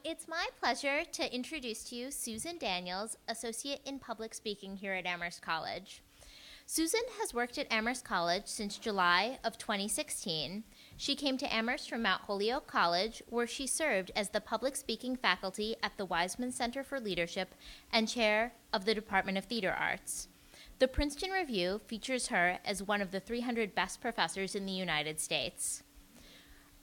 It's my pleasure to introduce to you Susan Daniels, Associate in Public Speaking here at Amherst College. Susan has worked at Amherst College since July of 2016. She came to Amherst from Mount Holyoke College, where she served as the public speaking faculty at the Wiseman Center for Leadership and chair of the Department of Theater Arts. The Princeton Review features her as one of the 300 best professors in the United States.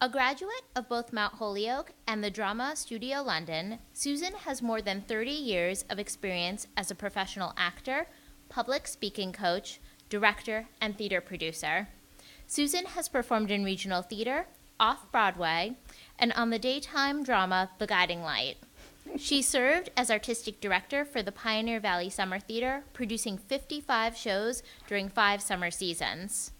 A graduate of both Mount Holyoke and the Drama Studio London, Susan has more than 30 years of experience as a professional actor, public speaking coach, director, and theater producer. Susan has performed in regional theater, off-Broadway, and on the daytime drama The Guiding Light. She served as artistic director for the Pioneer Valley Summer Theater, producing 55 shows during 5 summer seasons.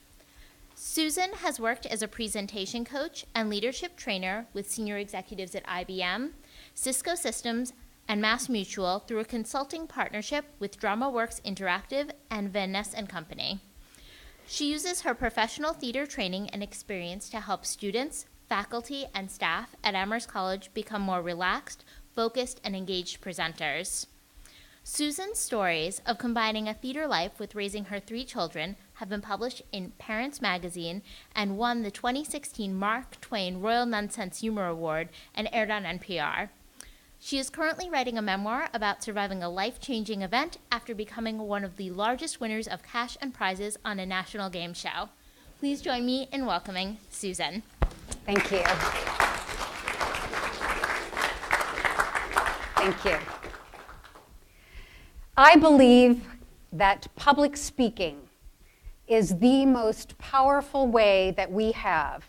Susan has worked as a presentation coach and leadership trainer with senior executives at IBM, Cisco Systems, and MassMutual through a consulting partnership with DramaWorks Interactive and Van Ness & Company. She uses her professional theater training and experience to help students, faculty, and staff at Amherst College become more relaxed, focused, and engaged presenters. Susan's stories of combining a theater life with raising her 3 children have been published in Parents Magazine and won the 2016 Mark Twain Royal Nonsense Humor Award and aired on NPR. She is currently writing a memoir about surviving a life-changing event after becoming one of the largest winners of cash and prizes on a national game show. Please join me in welcoming Susan. Thank you. Thank you. I believe that public speaking is the most powerful way that we have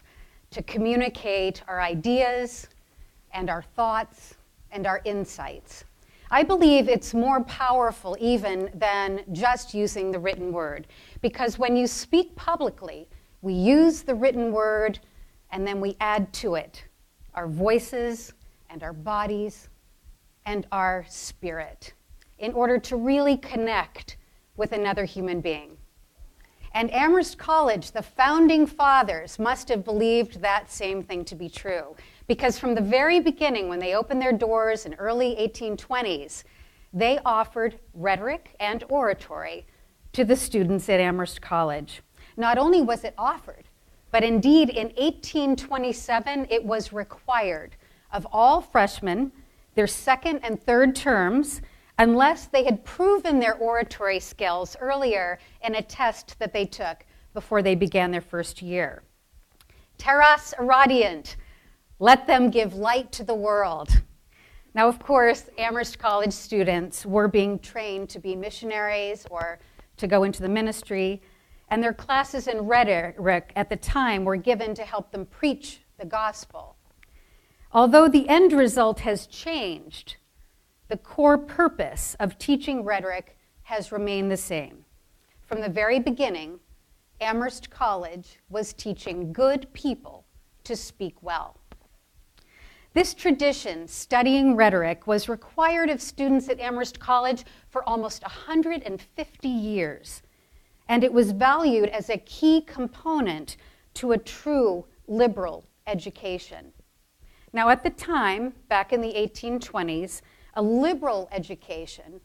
to communicate our ideas and our thoughts and our insights. I believe it's more powerful even than just using the written word, because when you speak publicly, we use the written word and then we add to it our voices and our bodies and our spirit in order to really connect with another human being. And Amherst College, the founding fathers, must have believed that same thing to be true, because from the very beginning, when they opened their doors in early 1820s, they offered rhetoric and oratory to the students at Amherst College. Not only was it offered, but indeed in 1827 it was required of all freshmen, their second and third terms, unless they had proven their oratory skills earlier in a test that they took before they began their first year. Terras irradiant, let them give light to the world. Now, of course, Amherst College students were being trained to be missionaries or to go into the ministry, and their classes in rhetoric at the time were given to help them preach the gospel. Although the end result has changed, the core purpose of teaching rhetoric has remained the same. From the very beginning, Amherst College was teaching good people to speak well. This tradition, studying rhetoric, was required of students at Amherst College for almost 150 years, and it was valued as a key component to a true liberal education. Now, at the time, back in the 1820s, a liberal education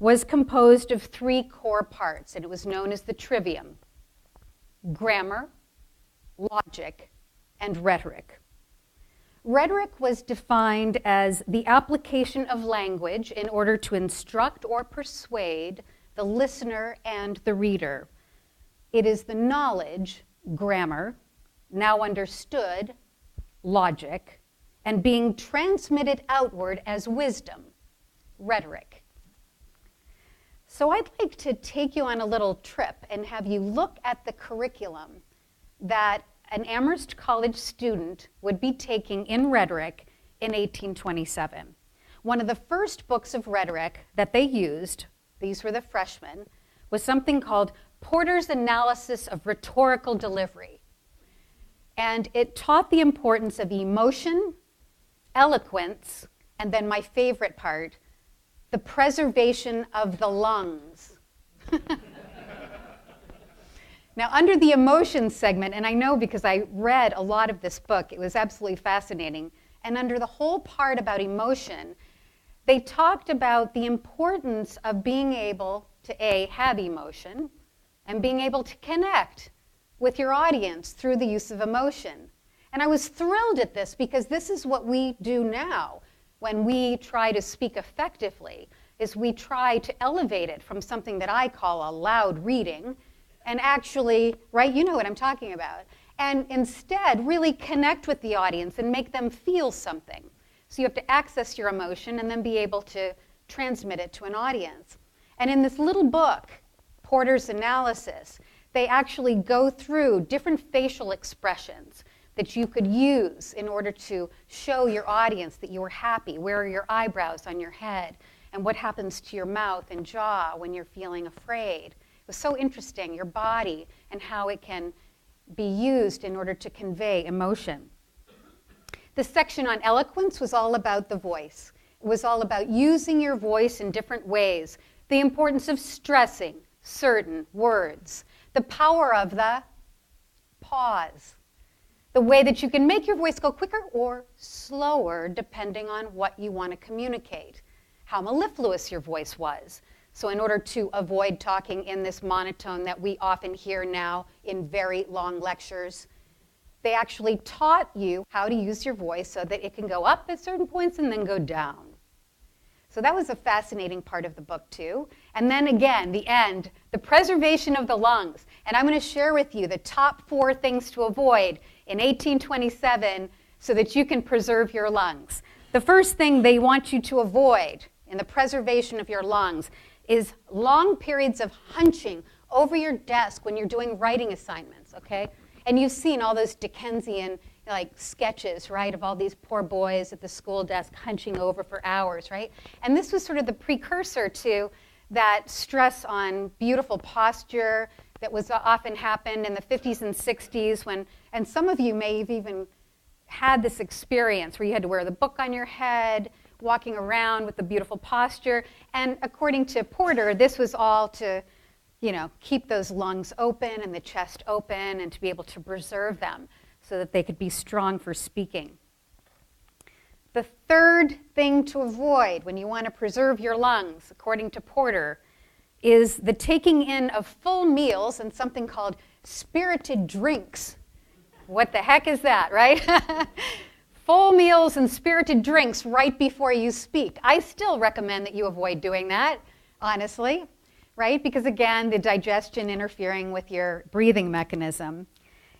was composed of 3 core parts, and it was known as the trivium: grammar, logic, and rhetoric. Rhetoric was defined as the application of language in order to instruct or persuade the listener and the reader. It is the knowledge, grammar, now understood, logic, and being transmitted outward as wisdom, rhetoric. So I'd like to take you on a little trip and have you look at the curriculum that an Amherst College student would be taking in rhetoric in 1827. One of the first books of rhetoric that they used, these were the freshmen, was something called Porter's Analysis of Rhetorical Delivery. And it taught the importance of emotion, eloquence, and then my favorite part, the preservation of the lungs. Now, under the emotions segment, and I know because I read a lot of this book, it was absolutely fascinating, and under the whole part about emotion, they talked about the importance of being able to have emotion and being able to connect with your audience through the use of emotion. And I was thrilled at this because this is what we do now when we try to speak effectively, is we try to elevate it from something that I call a loud reading and actually, right, you know what I'm talking about, and instead really connect with the audience and make them feel something. So you have to access your emotion and then be able to transmit it to an audience. And in this little book, Porter's Analysis, they actually go through different facial expressions that you could use in order to show your audience that you were happy. Where are your eyebrows on your head? And what happens to your mouth and jaw when you're feeling afraid? It was so interesting, your body and how it can be used in order to convey emotion. The section on eloquence was all about the voice. It was all about using your voice in different ways, the importance of stressing certain words, the power of the pause, the way that you can make your voice go quicker or slower depending on what you want to communicate, how mellifluous your voice was. So in order to avoid talking in this monotone that we often hear now in very long lectures, they actually taught you how to use your voice so that it can go up at certain points and then go down. So that was a fascinating part of the book too. And then again, the end, the preservation of the lungs. And I'm going to share with you the top 4 things to avoid in 1827 so that you can preserve your lungs. The first thing they want you to avoid in the preservation of your lungs is long periods of hunching over your desk when you're doing writing assignments, okay? And you've seen all those Dickensian sketches, right, of all these poor boys at the school desk hunching over for hours, right? And this was sort of the precursor to that stress on beautiful posture that was often happened in the 50s and 60s when, and some of you may have even had this experience where you had to wear the book on your head, walking around with the beautiful posture. And according to Porter, this was all to, keep those lungs open and the chest open and to be able to preserve them so that they could be strong for speaking. The third thing to avoid when you want to preserve your lungs, according to Porter, is the taking in of full meals and something called spirited drinks. What the heck is that, right? Full meals and spirited drinks right before you speak. I still recommend that you avoid doing that, honestly, right? Because again, the digestion interfering with your breathing mechanism.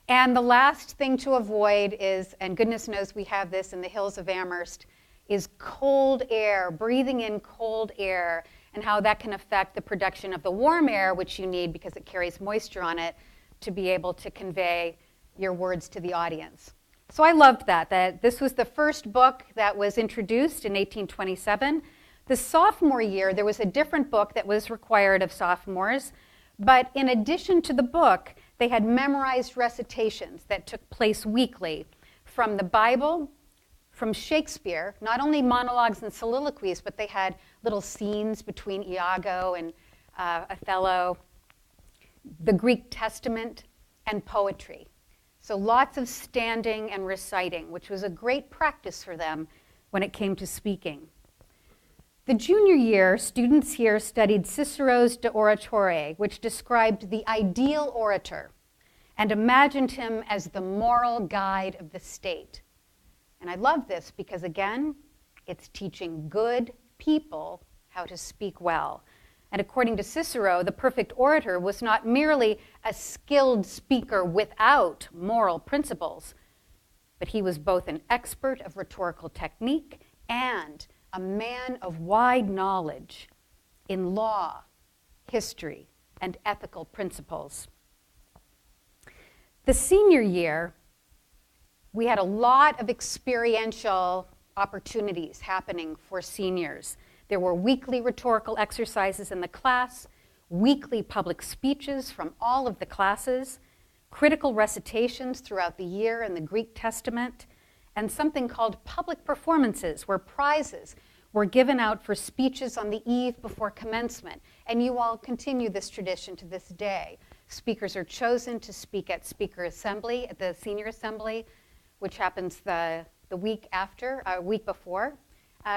And the last thing to avoid is, and goodness knows we have this in the hills of Amherst, is cold air, breathing in cold air, and how that can affect the production of the warm air, which you need because it carries moisture on it, to be able to convey your words to the audience. So I loved that this was the first book that was introduced in 1827. The sophomore year, there was a different book that was required of sophomores, but in addition to the book, they had memorized recitations that took place weekly from the Bible, from Shakespeare, not only monologues and soliloquies, but they had little scenes between Iago and Othello, the Greek Testament, and poetry. So lots of standing and reciting, which was a great practice for them when it came to speaking. The junior year, students here studied Cicero's De Oratore, which described the ideal orator and imagined him as the moral guide of the state. And I love this because, again, it's teaching good people how to speak well. And according to Cicero, the perfect orator was not merely a skilled speaker without moral principles, but he was both an expert of rhetorical technique and a man of wide knowledge in law, history, and ethical principles. The senior year, we had a lot of experiential opportunities happening for seniors. There were weekly rhetorical exercises in the class, weekly public speeches from all of the classes, critical recitations throughout the year in the Greek Testament, and something called public performances, where prizes were given out for speeches on the eve before commencement. And you all continue this tradition to this day. Speakers are chosen to speak at speaker assembly, at the senior assembly, which happens the the week before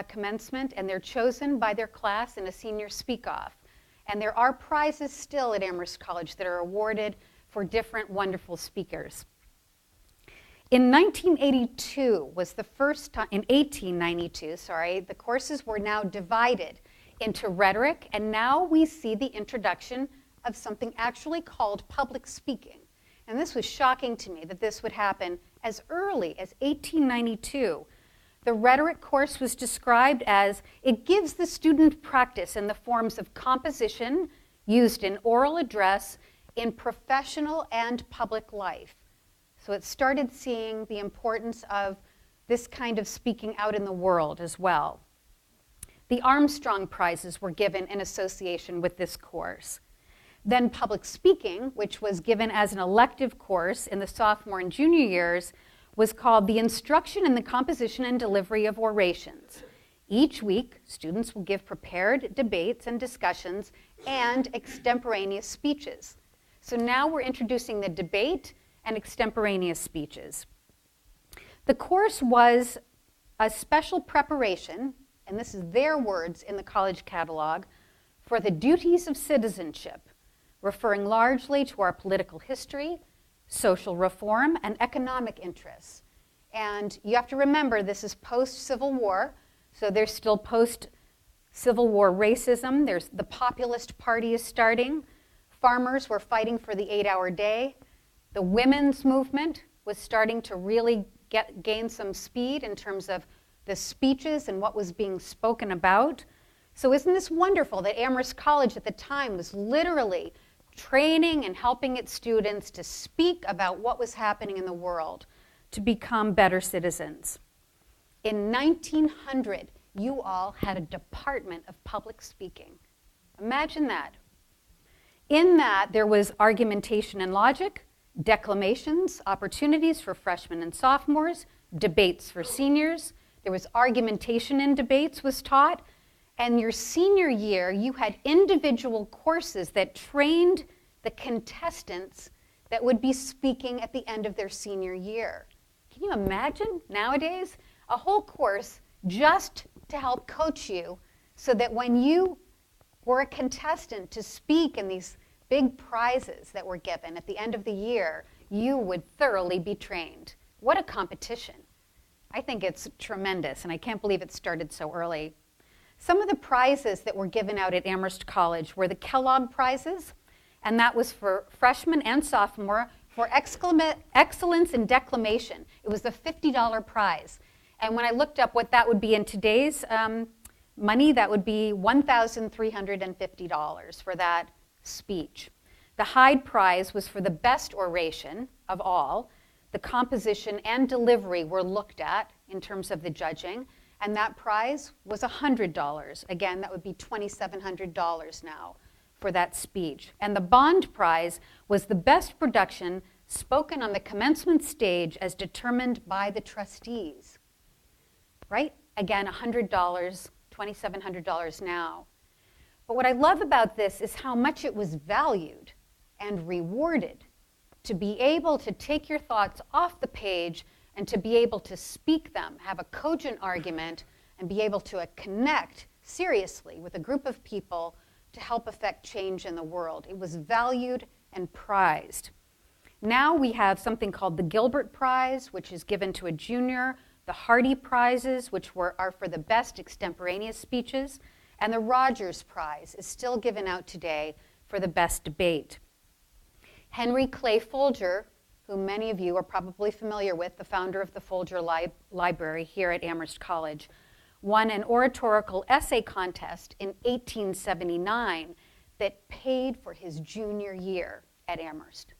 commencement, and they're chosen by their class in a senior speak-off. And there are prizes still at Amherst College that are awarded for different wonderful speakers. In 1892, the courses were now divided into rhetoric, and now we see the introduction of something actually called public speaking. And this was shocking to me that this would happen as early as 1892. The rhetoric course was described as it gives the student practice in the forms of composition used in oral address in professional and public life. So it started seeing the importance of this kind of speaking out in the world as well. The Armstrong Prizes were given in association with this course. Then public speaking, which was given as an elective course in the sophomore and junior years, was called the Instruction in the Composition and Delivery of Orations. Each week, students will give prepared debates and discussions and extemporaneous speeches. So now we're introducing the debate and extemporaneous speeches. The course was a special preparation, and this is their words in the college catalog, for the duties of citizenship, referring largely to our political history, social reform, and economic interests. And you have to remember, this is post-Civil War, so there's still post-Civil War racism. There's the Populist Party is starting. Farmers were fighting for the 8-hour day. The women's movement was starting to really gain some speed in terms of the speeches and what was being spoken about. So isn't this wonderful that Amherst College at the time was literally training and helping its students to speak about what was happening in the world, to become better citizens. In 1900, you all had a department of public speaking. Imagine that. In that, there was argumentation and logic, declamations, opportunities for freshmen and sophomores, debates for seniors. There was argumentation in debates was taught. And your senior year, you had individual courses that trained the contestants that would be speaking at the end of their senior year. Can you imagine nowadays a whole course just to help coach you so that when you were a contestant to speak in these big prizes that were given at the end of the year, you would thoroughly be trained? What a competition. I think it's tremendous, and I can't believe it started so early. Some of the prizes that were given out at Amherst College were the Kellogg Prizes, and that was for freshmen and sophomore for excellence in declamation. It was a $50 prize. And when I looked up what that would be in today's money, that would be $1,350 for that speech. The Hyde Prize was for the best oration of all. The composition and delivery were looked at in terms of the judging. And that prize was $100. Again, that would be $2,700 now for that speech. And the Bond Prize was the best production spoken on the commencement stage as determined by the trustees. Right? Again, $100, $2,700 now. But what I love about this is how much it was valued and rewarded to be able to take your thoughts off the page and to be able to speak them, have a cogent argument, and be able to connect seriously with a group of people to help affect change in the world. It was valued and prized. Now we have something called the Gilbert Prize, which is given to a junior, the Hardy Prizes, which are for the best extemporaneous speeches, and the Rogers Prize is still given out today for the best debate. Henry Clay Folger, who many of you are probably familiar with, the founder of the Folger Library here at Amherst College, won an oratorical essay contest in 1879 that paid for his junior year at Amherst.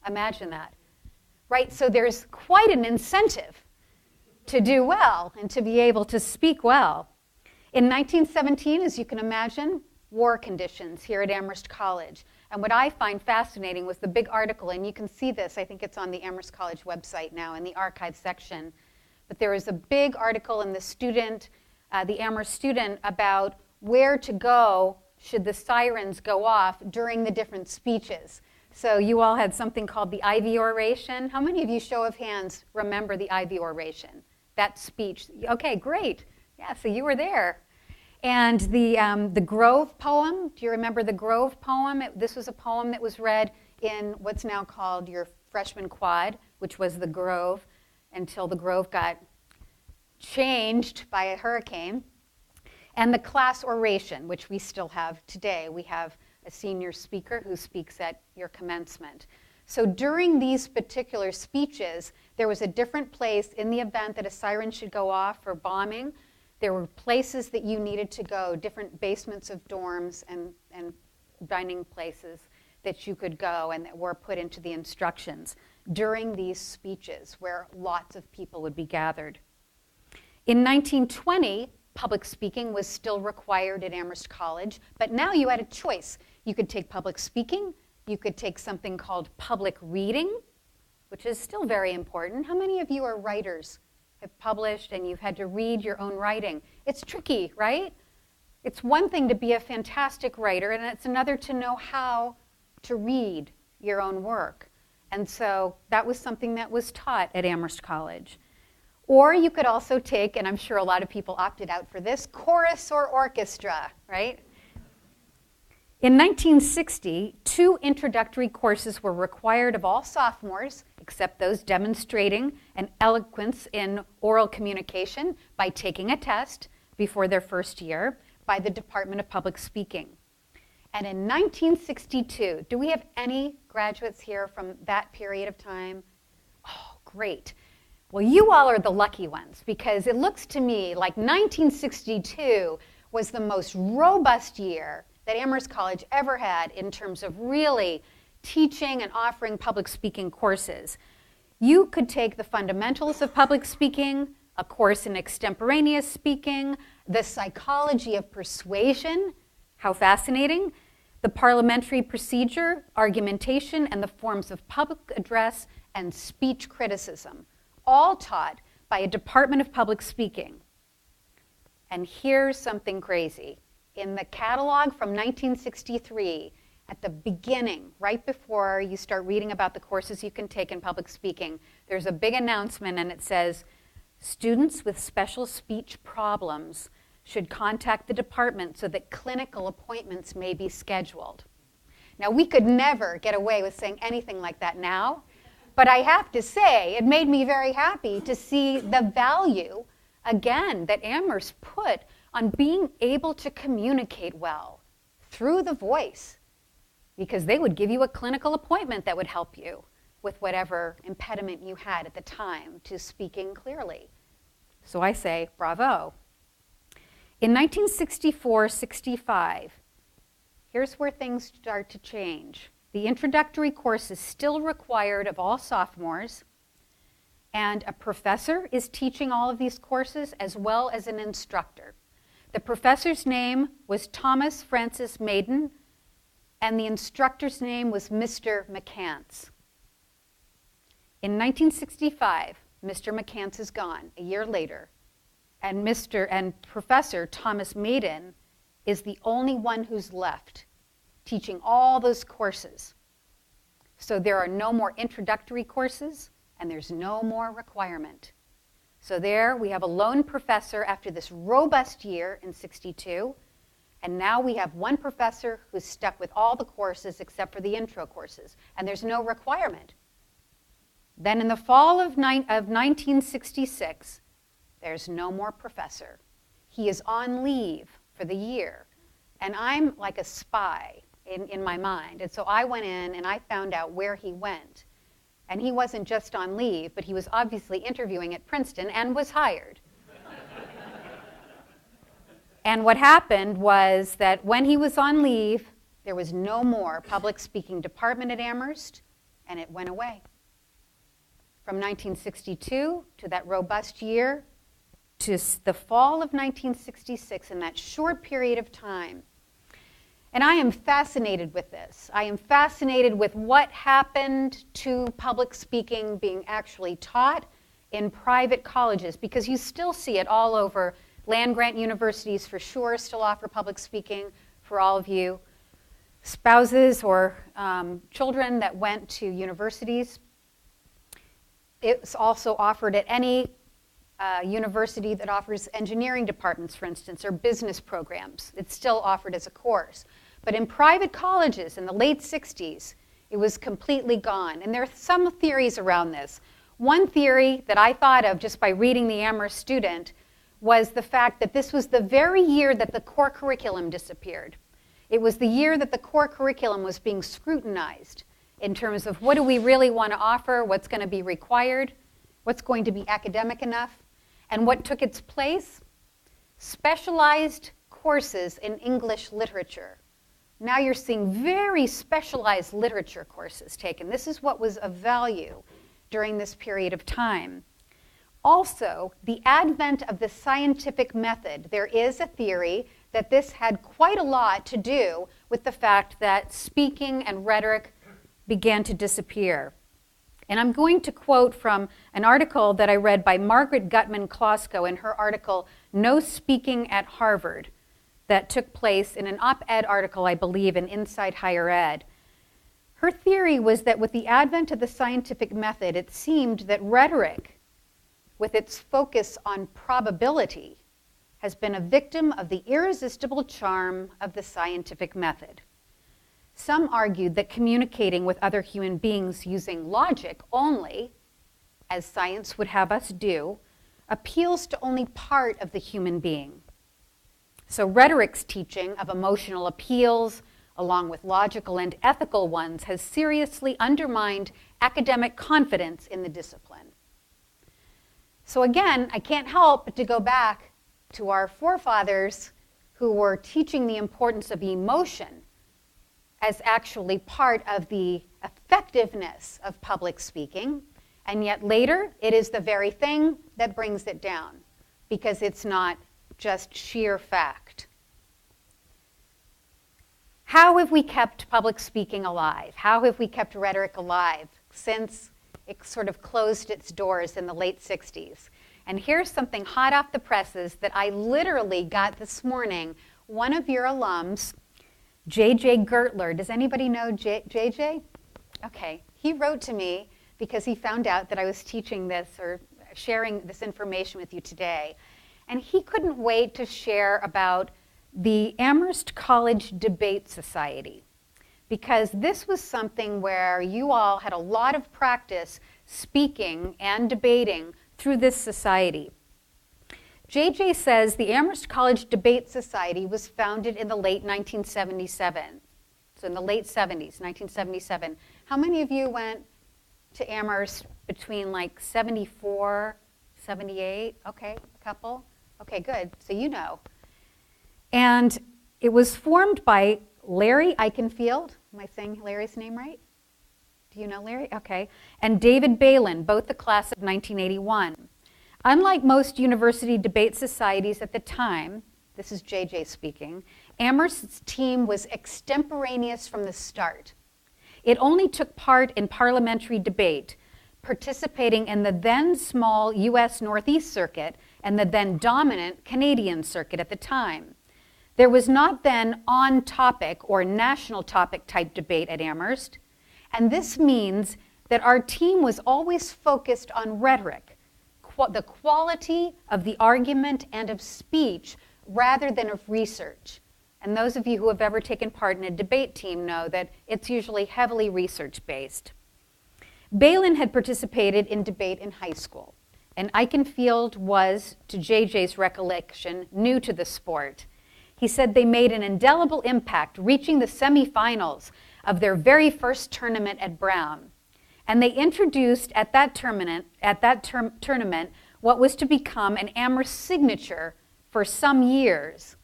Imagine that, right? So there's quite an incentive to do well and to be able to speak well. In 1917, as you can imagine, war conditions here at Amherst College. And what I find fascinating was the big article, and you can see this, I think it's on the Amherst College website now in the archive section. But there was a big article in the Amherst Student, about where to go should the sirens go off during the different speeches. So you all had something called the Ivy Oration. How many of you, show of hands, remember the Ivy Oration? that speech. Okay, great. Yeah, so you were there. And the Grove poem, do you remember the Grove poem? This was a poem that was read in what's now called your freshman quad, which was the Grove, until the Grove got changed by a hurricane. And the class oration, which we still have today. We have a senior speaker who speaks at your commencement. So during these particular speeches, there was a different place in the event that a siren should go off for bombing. There were places that you needed to go, different basements of dorms and dining places that you could go and that were put into the instructions during these speeches where lots of people would be gathered. In 1920, public speaking was still required at Amherst College, but now you had a choice. You could take public speaking, you could take something called public reading, which is still very important. How many of you are writers? Have published and you've had to read your own writing? It's tricky, right? It's one thing to be a fantastic writer, and it's another to know how to read your own work. And so that was something that was taught at Amherst College. Or you could also take, and I'm sure a lot of people opted out for this, chorus or orchestra, right? In 1960, 2 introductory courses were required of all sophomores, except those demonstrating an eloquence in oral communication by taking a test before their first year by the Department of Public Speaking. And in 1962, do we have any graduates here from that period of time? Oh, great. Well, you all are the lucky ones, because it looks to me like 1962 was the most robust year that Amherst College ever had in terms of really teaching and offering public speaking courses. You could take the fundamentals of public speaking, a course in extemporaneous speaking, the psychology of persuasion, how fascinating, the parliamentary procedure, argumentation, and the forms of public address and speech criticism, all taught by a Department of Public Speaking. And here's something crazy. In the catalog from 1963, at the beginning, right before you start reading about the courses you can take in public speaking, there's a big announcement, and it says, students with special speech problems should contact the department so that clinical appointments may be scheduled. Now, we could never get away with saying anything like that now, but I have to say, it made me very happy to see the value, again, that Amherst put on being able to communicate well through the voice, because they would give you a clinical appointment that would help you with whatever impediment you had at the time to speaking clearly. So I say, bravo. In 1964-65, here's where things start to change. The introductory course is still required of all sophomores, and a professor is teaching all of these courses as well as an instructor. The professor's name was Thomas Francis Maiden, and the instructor's name was Mr. McCants. In 1965, Mr. McCants is gone, a year later, and Professor Thomas Maiden is the only one who's left teaching all those courses. So there are no more introductory courses, and there's no more requirement. So there we have a lone professor after this robust year in 62, and now we have one professor who's stuck with all the courses except for the intro courses, and there's no requirement. Then in the fall of 1966, there's no more professor. He is on leave for the year, and I'm like a spy in my mind, and so I went in and I found out where he went. And he wasn't just on leave, but he was obviously interviewing at Princeton and was hired. And what happened was that when he was on leave, there was no more public speaking department at Amherst, and it went away. From 1962 to that robust year to the fall of 1966, in that short period of time. And I am fascinated with this. I am fascinated with what happened to public speaking being actually taught in private colleges, because you still see it all over. Land-grant universities for sure still offer public speaking for all of you. Spouses or children that went to universities. It's also offered at any university that offers engineering departments, for instance, or business programs. It's still offered as a course. But in private colleges in the late 60s, it was completely gone. And there are some theories around this. One theory that I thought of just by reading the Amherst Student was the fact that this was the very year that the core curriculum disappeared. It was the year that the core curriculum was being scrutinized in terms of what do we really want to offer, what's going to be required, what's going to be academic enough. And what took its place? Specialized courses in English literature. Now you're seeing very specialized literature courses taken. This is what was of value during this period of time. Also, the advent of the scientific method. There is a theory that this had quite a lot to do with the fact that speaking and rhetoric began to disappear. And I'm going to quote from an article that I read by Margaret Gutman-Klosko in her article, No Speaking at Harvard, that took place in an op-ed article, I believe, in Inside Higher Ed. Her theory was that with the advent of the scientific method, it seemed that rhetoric, with its focus on probability, has been a victim of the irresistible charm of the scientific method. Some argued that communicating with other human beings using logic only, as science would have us do, appeals to only part of the human being. So rhetoric's teaching of emotional appeals, along with logical and ethical ones, has seriously undermined academic confidence in the discipline. So again, I can't help but to go back to our forefathers who were teaching the importance of emotion as actually part of the effectiveness of public speaking, and yet later it is the very thing that brings it down because it's not just sheer fact. How have we kept public speaking alive? How have we kept rhetoric alive since it sort of closed its doors in the late 60s? And here's something hot off the presses that I literally got this morning. One of your alums, J.J. Gertler. Does anybody know J.J.? Okay. He wrote to me because he found out that I was teaching this or sharing this information with you today. And he couldn't wait to share about the Amherst College Debate Society, because this was something where you all had a lot of practice speaking and debating through this society. JJ says the Amherst College Debate Society was founded in the late 1977. So in the late 70s, 1977. How many of you went to Amherst between like 74, 78? Okay, a couple. Okay, good. So you know. And it was formed by Larry Eichenfield. Am I saying Larry's name right? Do you know Larry? Okay. And David Balin, both the class of 1981. Unlike most university debate societies at the time, this is JJ speaking, Amherst's team was extemporaneous from the start. It only took part in parliamentary debate, participating in the then small U.S. Northeast Circuit and the then dominant Canadian Circuit at the time. There was not then on-topic or national topic type debate at Amherst, and this means that our team was always focused on rhetoric, the quality of the argument and of speech rather than of research. And those of you who have ever taken part in a debate team know that it's usually heavily research-based. Balin had participated in debate in high school, and Eichenfield was, to JJ's recollection, new to the sport. He said they made an indelible impact, reaching the semifinals of their very first tournament at Brown. And they introduced at that tournament what was to become an Amherst signature for some years,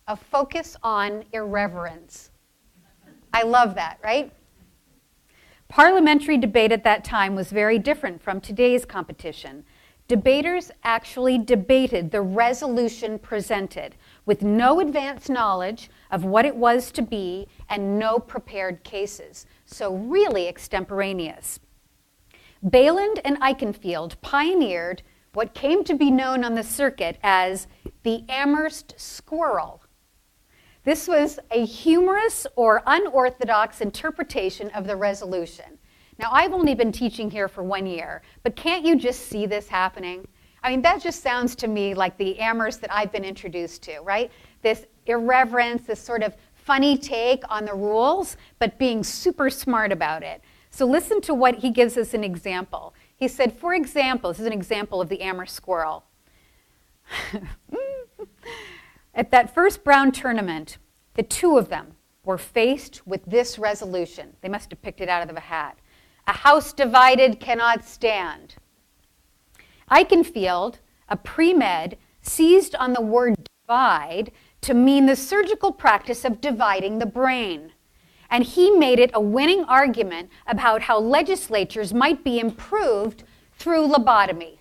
a focus on irreverence. I love that, right? Parliamentary debate at that time was very different from today's competition. Debaters actually debated the resolution presented with no advanced knowledge of what it was to be and no prepared cases. So really extemporaneous. Balin and Eichenfield pioneered what came to be known on the circuit as the Amherst squirrel. This was a humorous or unorthodox interpretation of the resolution. Now, I've only been teaching here for 1 year, but can't you just see this happening? I mean, that just sounds to me like the Amherst that I've been introduced to, right? This irreverence, this sort of funny take on the rules, but being super smart about it. So listen to what he gives us an example. He said, for example, this is an example of the Amherst squirrel. At that first Brown tournament, the two of them were faced with this resolution. They must have picked it out of a hat. A house divided cannot stand. Eichenfield, a pre-med, seized on the word divide to mean the surgical practice of dividing the brain. And he made it a winning argument about how legislatures might be improved through lobotomy.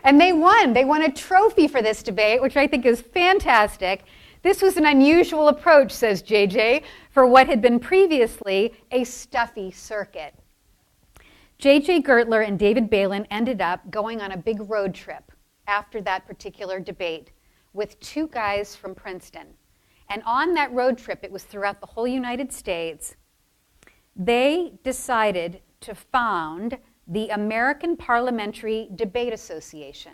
And they won. They won a trophy for this debate, which I think is fantastic. This was an unusual approach, says JJ, for what had been previously a stuffy circuit. J.J. Gertler and David Balin ended up going on a big road trip after that particular debate with two guys from Princeton. And on that road trip, it was throughout the whole United States, they decided to found the American Parliamentary Debate Association,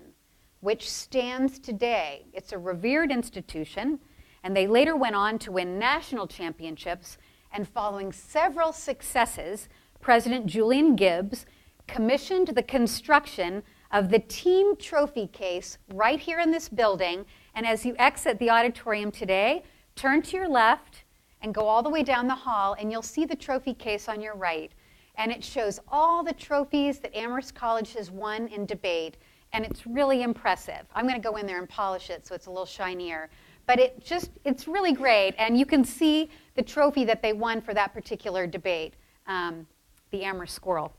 which stands today. It's a revered institution, and they later went on to win national championships, and following several successes, President Julian Gibbs commissioned the construction of the team trophy case right here in this building. And as you exit the auditorium today, turn to your left and go all the way down the hall, and you'll see the trophy case on your right. And it shows all the trophies that Amherst College has won in debate, and it's really impressive. I'm going to go in there and polish it so it's a little shinier. But it's really great, and you can see the trophy that they won for that particular debate, the Amherst squirrel.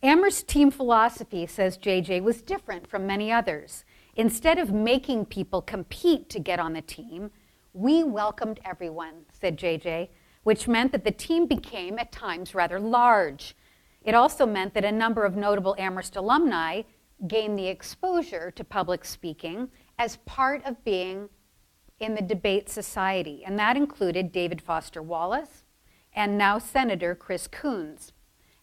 Amherst team philosophy, says JJ, was different from many others. Instead of making people compete to get on the team, we welcomed everyone, said JJ, which meant that the team became, at times, rather large. It also meant that a number of notable Amherst alumni gained the exposure to public speaking as part of being in the debate society, and that included David Foster Wallace and now Senator Chris Coons.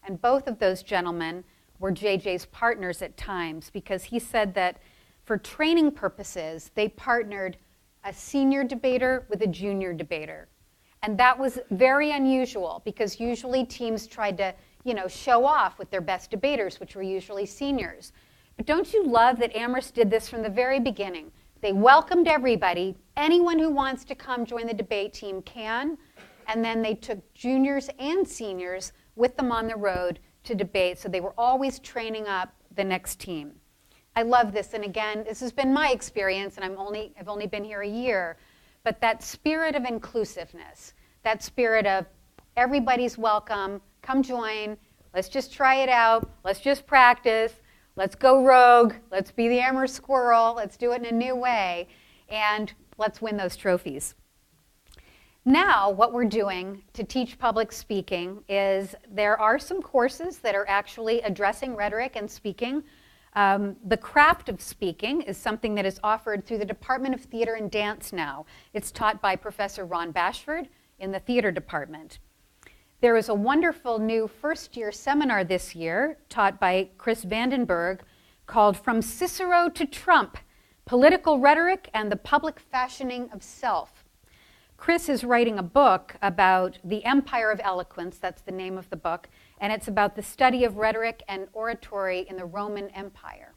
And both of those gentlemen were JJ's partners at times, because he said that for training purposes, they partnered a senior debater with a junior debater. And that was very unusual, because usually teams tried to, show off with their best debaters, which were usually seniors. But don't you love that Amherst did this from the very beginning? They welcomed everybody. Anyone who wants to come join the debate team can. And then they took juniors and seniors with them on the road to debate. So they were always training up the next team. I love this. And again, this has been my experience, and I've only been here a year. But that spirit of inclusiveness, that spirit of everybody's welcome, come join, let's just try it out, let's just practice, let's go rogue, let's be the Amherst squirrel, let's do it in a new way, and let's win those trophies. Now, what we're doing to teach public speaking is there are some courses that are actually addressing rhetoric and speaking. The craft of speaking is something that is offered through the Department of Theater and Dance now. It's taught by Professor Ron Bashford in the theater department. There is a wonderful new first-year seminar this year taught by Chris Vandenberg called From Cicero to Trump, Political Rhetoric and the Public Fashioning of Self. Chris is writing a book about the Empire of Eloquence, that's the name of the book, and it's about the study of rhetoric and oratory in the Roman Empire.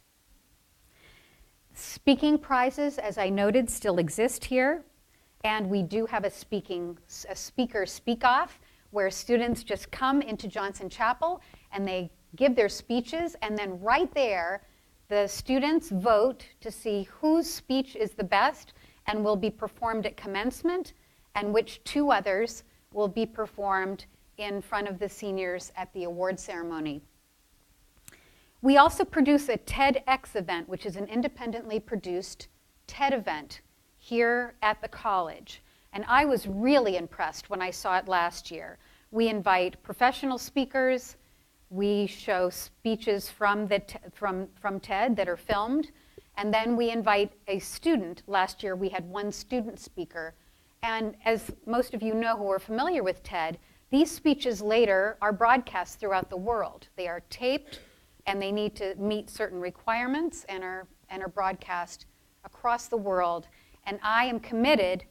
Speaking prizes, as I noted, still exist here, and we do have a speaker speak-off where students just come into Johnson Chapel and they give their speeches, and then right there, the students vote to see whose speech is the best and will be performed at commencement, and which two others will be performed in front of the seniors at the award ceremony. We also produce a TEDx event, which is an independently produced TED event here at the college. And I was really impressed when I saw it last year. We invite professional speakers. We show speeches from TED that are filmed. And then we invite a student. Last year we had one student speaker. And as most of you know who are familiar with TED, These speeches later are broadcast throughout the world. They are taped, and they need to meet certain requirements and are broadcast across the world. And I am committed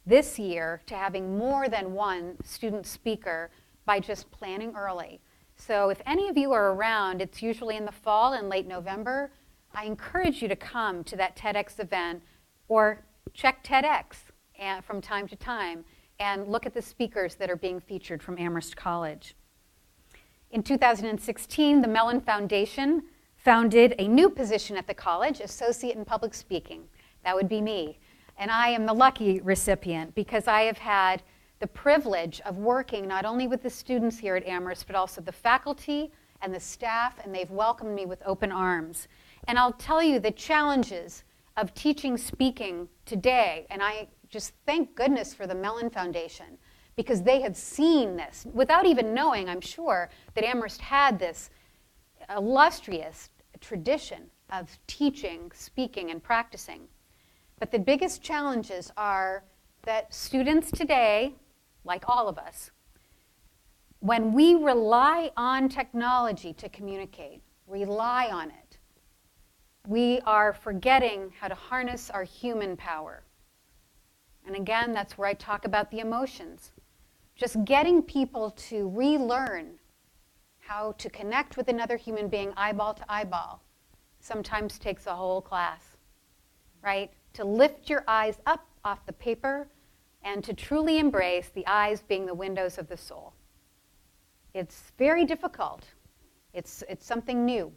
this year to having more than one student speaker by just planning early. So if any of you are around, it's usually in the fall and late November, I encourage you to come to that TEDx event or check TEDx from time to time and look at the speakers that are being featured from Amherst College. In 2016, the Mellon Foundation founded a new position at the college, Associate in Public Speaking. That would be me. And I am the lucky recipient because I have had the privilege of working not only with the students here at Amherst, but also the faculty and the staff, and they've welcomed me with open arms. And I'll tell you the challenges of teaching speaking today, and I just thank goodness for the Mellon Foundation, because they have seen this without even knowing, I'm sure, that Amherst had this illustrious tradition of teaching, speaking, and practicing. But the biggest challenges are that students today, like all of us, when we rely on technology to communicate, rely on it, we are forgetting how to harness our human power. And again, that's where I talk about the emotions. Just getting people to relearn how to connect with another human being eyeball to eyeball sometimes takes a whole class, right? To lift your eyes up off the paper and to truly embrace the eyes being the windows of the soul. It's very difficult. It's something new.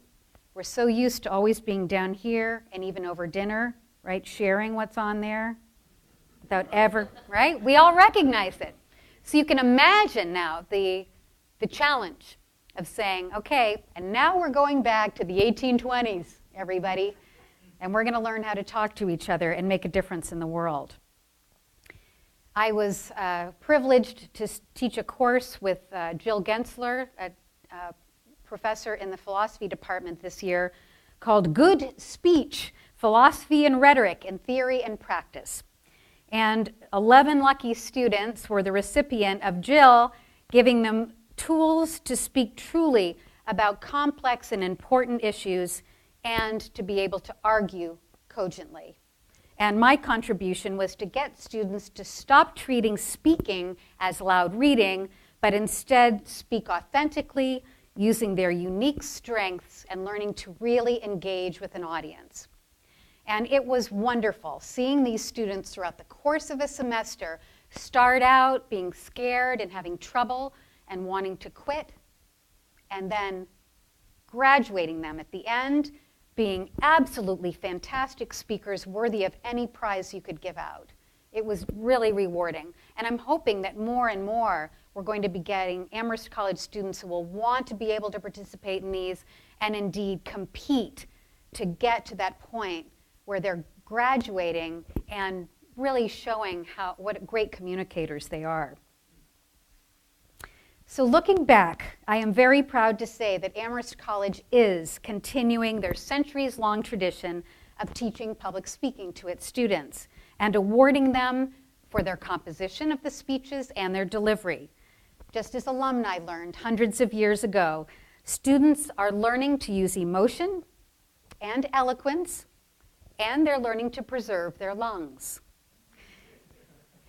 We're so used to always being down here and even over dinner, right? Sharing what's on there without ever, right? We all recognize it. So you can imagine now the challenge of saying, okay, and now we're going back to the 1820s, everybody, and we're going to learn how to talk to each other and make a difference in the world. I was privileged to teach a course with Jill Gensler, a professor in the philosophy department this year, called Good Speech, Philosophy and Rhetoric in Theory and Practice. And 11 lucky students were the recipient of Jill giving them tools to speak truly about complex and important issues and to be able to argue cogently. And my contribution was to get students to stop treating speaking as loud reading, but instead speak authentically, using their unique strengths and learning to really engage with an audience. And it was wonderful seeing these students throughout the course of a semester start out being scared and having trouble and wanting to quit, and then graduating them at the end, being absolutely fantastic speakers worthy of any prize you could give out. It was really rewarding. And I'm hoping that more and more we're going to be getting Amherst College students who will want to be able to participate in these and indeed compete to get to that point where they're graduating and really showing what great communicators they are. So looking back, I am very proud to say that Amherst College is continuing their centuries-long tradition of teaching public speaking to its students and awarding them for their composition of the speeches and their delivery. Just as alumni learned hundreds of years ago, students are learning to use emotion and eloquence, and they're learning to preserve their lungs.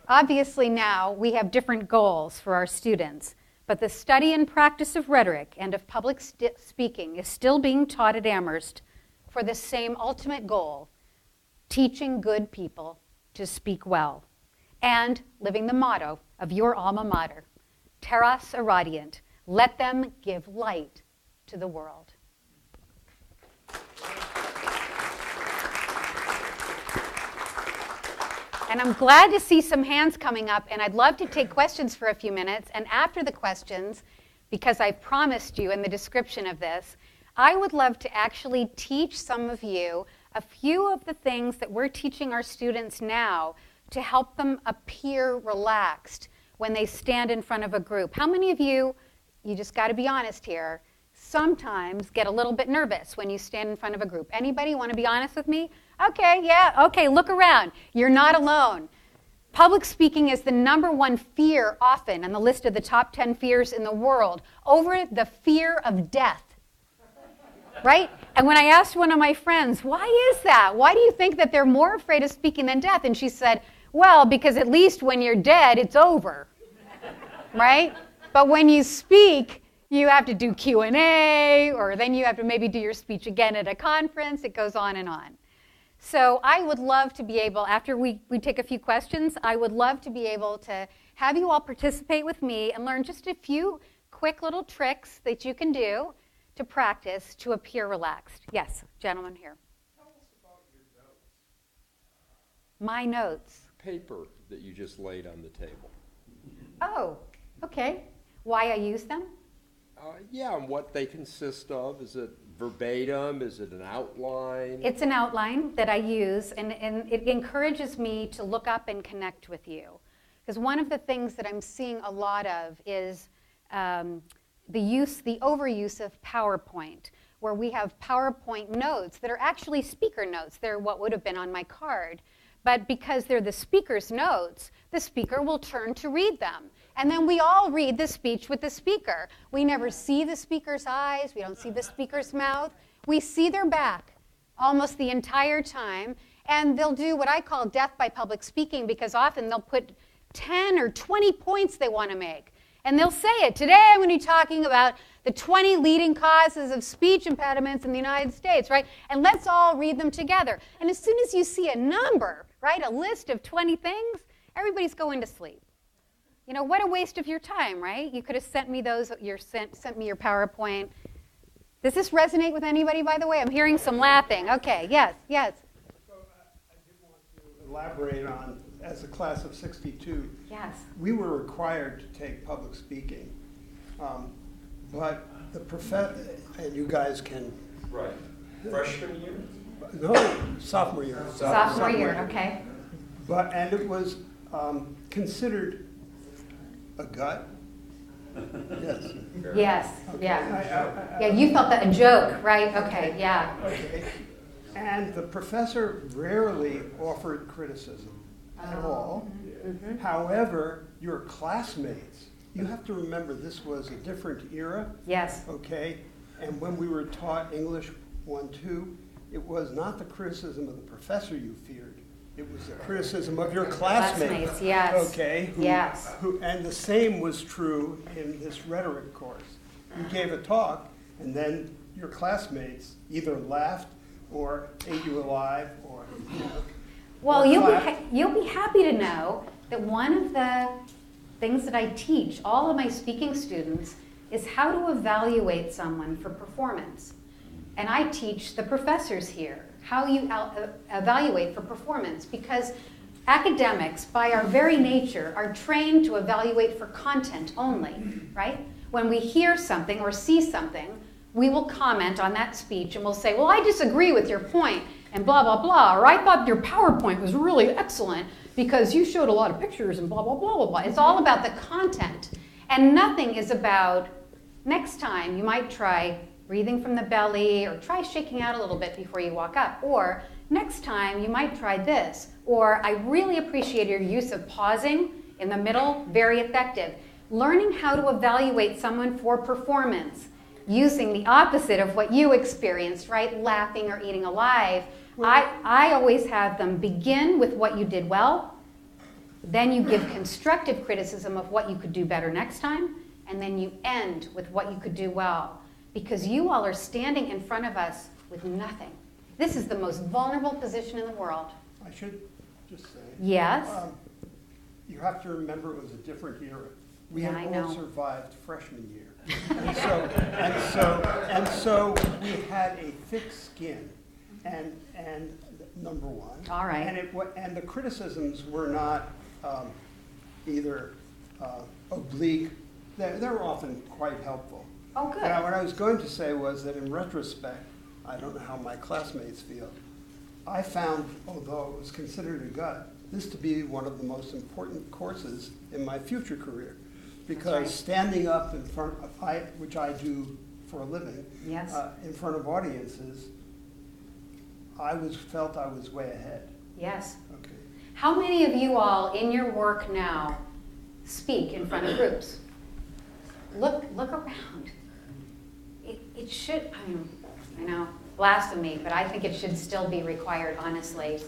Obviously now we have different goals for our students, but the study and practice of rhetoric and of public speaking is still being taught at Amherst for the same ultimate goal, teaching good people to speak well, and living the motto of your alma mater, Terras Irradiant, let them give light to the world. And I'm glad to see some hands coming up, and I'd love to take questions for a few minutes. And after the questions, because I promised you in the description of this, I would love to actually teach some of you a few of the things that we're teaching our students now to help them appear relaxed when they stand in front of a group. How many of you just got to be honest here, sometimes get a little bit nervous when you stand in front of a group? Anybody want to be honest with me? Okay, yeah, okay, look around. You're not alone. Public speaking is the #1 fear often on the list of the top 10 fears in the world, over the fear of death. Right? And when I asked one of my friends, why is that? Why do you think that they're more afraid of speaking than death? And she said, well, because at least when you're dead, it's over. Right? But when you speak, you have to do Q&A, or then you have to maybe do your speech again at a conference. It goes on and on. So I would love to be able, after we take a few questions, I would love to be able to have you all participate with me and learn just a few quick little tricks that you can do to practice to appear relaxed. Yes, gentleman here. Tell us about your notes. My notes. Paper that you just laid on the table. Oh, okay. Why I use them? Yeah, and what they consist of. Is it verbatim? Is it an outline? It's an outline that I use, and it encourages me to look up and connect with you. Because one of the things that I'm seeing a lot of is the overuse of PowerPoint, where we have PowerPoint notes that are actually speaker notes. They're what would have been on my card. But because they're the speaker's notes, the speaker will turn to read them. And then we all read the speech with the speaker. We never see the speaker's eyes. We don't see the speaker's mouth. We see their back almost the entire time. And they'll do what I call death by public speaking, because often they'll put 10 or 20 points they want to make. And they'll say it. Today I'm going to be talking about the 20 leading causes of speech impediments in the United States, right? And let's all read them together. And as soon as you see a number, right, a list of 20 things, everybody's going to sleep. You know, what a waste of your time, right? You could have sent me those, sent me your PowerPoint. Does this resonate with anybody, by the way? I'm hearing some laughing. Okay, yes. So I did want to elaborate on, as a class of 62, Yes. we were required to take public speaking. But the and you guys can... Right. Freshman year? No, sophomore year. Sophomore year, okay. And it was considered a gut. Yes. Yes, Okay. yeah. Yeah, you felt that a joke, right? Okay, yeah. Okay. And the professor rarely offered criticism at all. Mm-hmm. However, your classmates, you have to remember this was a different era. Yes. Okay? And when we were taught English 1-2, it was not the criticism of the professor you feared. It was the criticism of your classmates. Yes. Okay? Yes. And the same was true in this rhetoric course. You gave a talk, and then your classmates either laughed or ate you alive, or Well, or you'll be happy to know that one of the things that I teach all of my speaking students is how to evaluate someone for performance. And I teach the professors here how you evaluate for performance, because academics, by our very nature, are trained to evaluate for content only, right? When we hear something or see something, we will comment on that speech and we'll say, well, I disagree with your point, and blah, blah, blah, or I thought your PowerPoint was really excellent because you showed a lot of pictures and blah, blah, blah, blah, blah. It's all about the content. And nothing is about, next time you might try breathing from the belly, or try shaking out a little bit before you walk up. Or next time you might try this. Or I really appreciate your use of pausing in the middle, very effective. Learning how to evaluate someone for performance, using the opposite of what you experienced, right? Laughing or eating alive. I always have them begin with what you did well, then you give constructive criticism of what you could do better next time, and then you end with what you could do well. Because you all are standing in front of us with nothing. This is the most vulnerable position in the world. I should just say. Yes. You have to remember it was a different era. We Yeah, had I all know. survived freshman year. and so we had a thick skin, and number one. All right. And the criticisms were not either oblique. They were often quite helpful. Oh, good. Now, what I was going to say was that in retrospect, I don't know how my classmates feel, I found, although it was considered a gut, this to be one of the most important courses in my future career. Because right. standing up in front of, which I do for a living, Yes. in front of audiences, felt I was way ahead. Yes. Okay. How many of you all in your work now speak in front of groups? Look around. It should, I know, blasphemy, but I think it should still be required, honestly.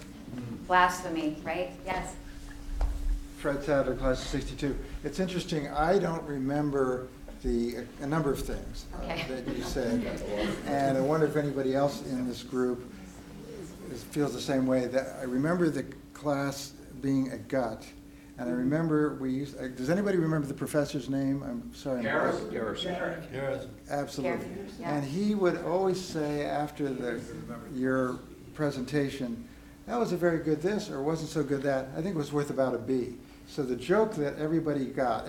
Blasphemy, right? Yes? Fred Sadler, class of 62. It's interesting, I don't remember a number of things Okay. that you said. And I wonder if anybody else in this group feels the same way. That I remember the class being a gut. And I remember does anybody remember the professor's name? I'm sorry. Garrison. Absolutely. Garrison, yeah. And he would always say after your presentation, that was a very good this, or wasn't so good that. I think it was worth about a B. So the joke that everybody got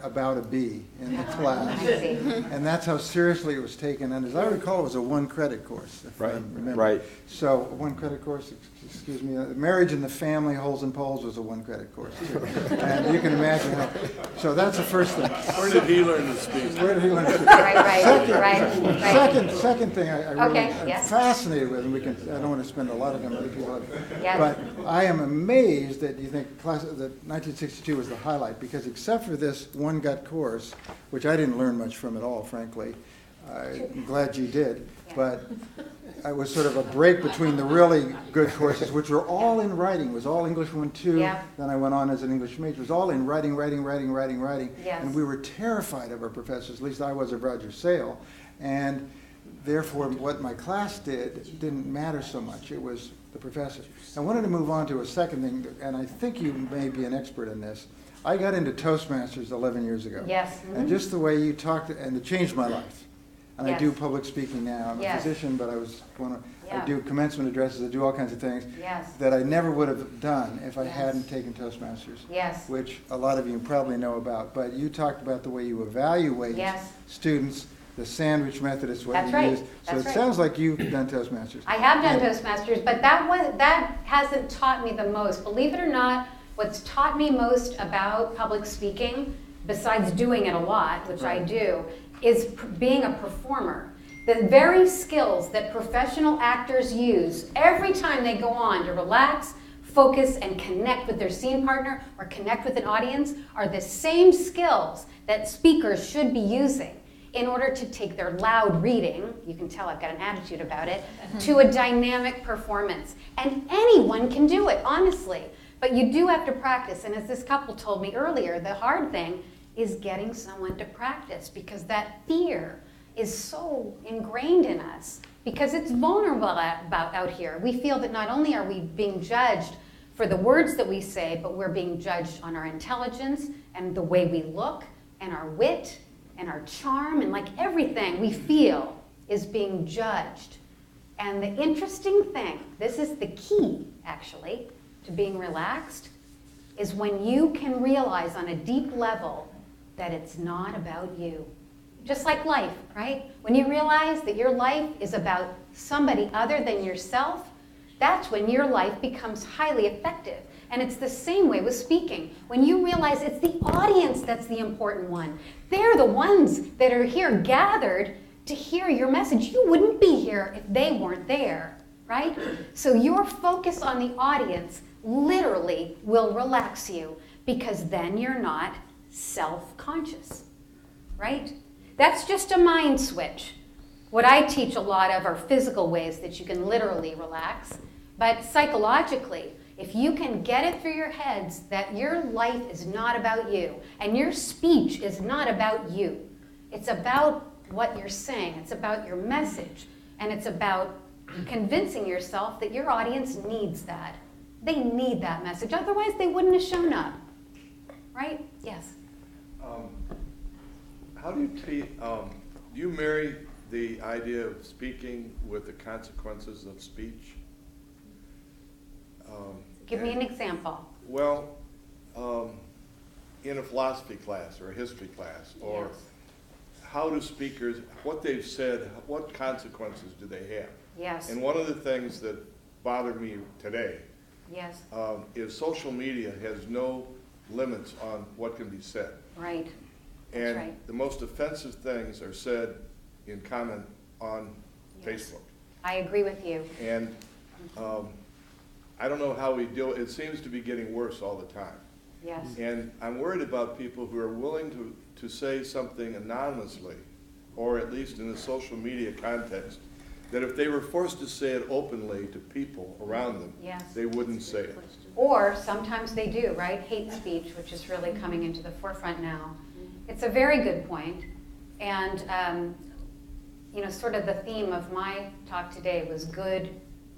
about a B in the class. I see. And that's how seriously it was taken. And as I recall, it was a 1-credit course, if I remember. Right. So a 1-credit course, excuse me, Marriage and the Family, Holes and Poles was a 1-credit course too. And you can imagine how, so that's the first thing. Where did he learn to speak? Where did he learn to speak? Right. Second thing I really Okay, am yes. fascinated with, and I don't want to spend a lot of time, other people have, Yes. but I am amazed that you think that 1962 was the highlight, because except for this 1-gut course, which I didn't learn much from at all, frankly, I'm glad you did, but I was sort of a break between the really good courses, which were all in writing. It was all English 1, 2. Yeah. Then I went on as an English major. It was all in writing. Yes. And we were terrified of our professors, at least I was of Roger Sale. And therefore, what my class didn't matter so much. It was the professor. I wanted to move on to a second thing, and I think you may be an expert in this. I got into Toastmasters 11 years ago. Yes. And just the way you talked, and it changed my life. And I Yes. do public speaking now. I'm a Yes. physician, but Yeah. I do commencement addresses, I do all kinds of things Yes. that I never would have done if I Yes. hadn't taken Toastmasters. Yes. Which a lot of you probably know about. But you talked about the way you evaluate Yes. students, the sandwich method is what That's you right. use. So That's it right. sounds like you've done Toastmasters. I have done And- Toastmasters, but that hasn't taught me the most. Believe it or not, what's taught me most about public speaking, besides doing it a lot, which I Right. do, is being a performer. The very skills that professional actors use every time they go on to relax, focus, and connect with their scene partner or connect with an audience are the same skills that speakers should be using in order to take their loud reading, you can tell I've got an attitude about it, to a dynamic performance. And anyone can do it, honestly. But you do have to practice. And as this couple told me earlier, the hard thing is getting someone to practice, because that fear is so ingrained in us, because it's vulnerable out here. We feel that not only are we being judged for the words that we say, but we're being judged on our intelligence and the way we look and our wit and our charm, and like everything we feel is being judged. And the interesting thing, this is the key actually to being relaxed, is when you can realize on a deep level that it's not about you. Just like life, right? When you realize that your life is about somebody other than yourself, that's when your life becomes highly effective. And it's the same way with speaking. When you realize it's the audience that's the important one, they're the ones that are here gathered to hear your message. You wouldn't be here if they weren't there, right? So your focus on the audience literally will relax you, because then you're not self-conscious, right? That's just a mind switch. What I teach a lot of are physical ways that you can literally relax, but psychologically, if you can get it through your heads that your life is not about you and your speech is not about you, it's about what you're saying, it's about your message, and it's about convincing yourself that your audience needs that. They need that message, otherwise they wouldn't have shown up, right? Yes. How do you marry the idea of speaking with the consequences of speech? Give me an example. Well, in a philosophy class or a history class, or Yes. how do speakers, what they've said, what consequences do they have? Yes. And one of the things that bother me today Yes. is social media has no limits on what can be said. Right. That's And right. the most offensive things are said in comment on Yes. Facebook. I agree with you. And I don't know how we deal, it seems to be getting worse all the time. Yes. And I'm worried about people who are willing to say something anonymously, or at least in a social media context, that if they were forced to say it openly to people around them, Yes. they wouldn't say it. Or sometimes they do, right? Hate speech, which is really coming into the forefront now. It's a very good point. And, you know, sort of the theme of my talk today was good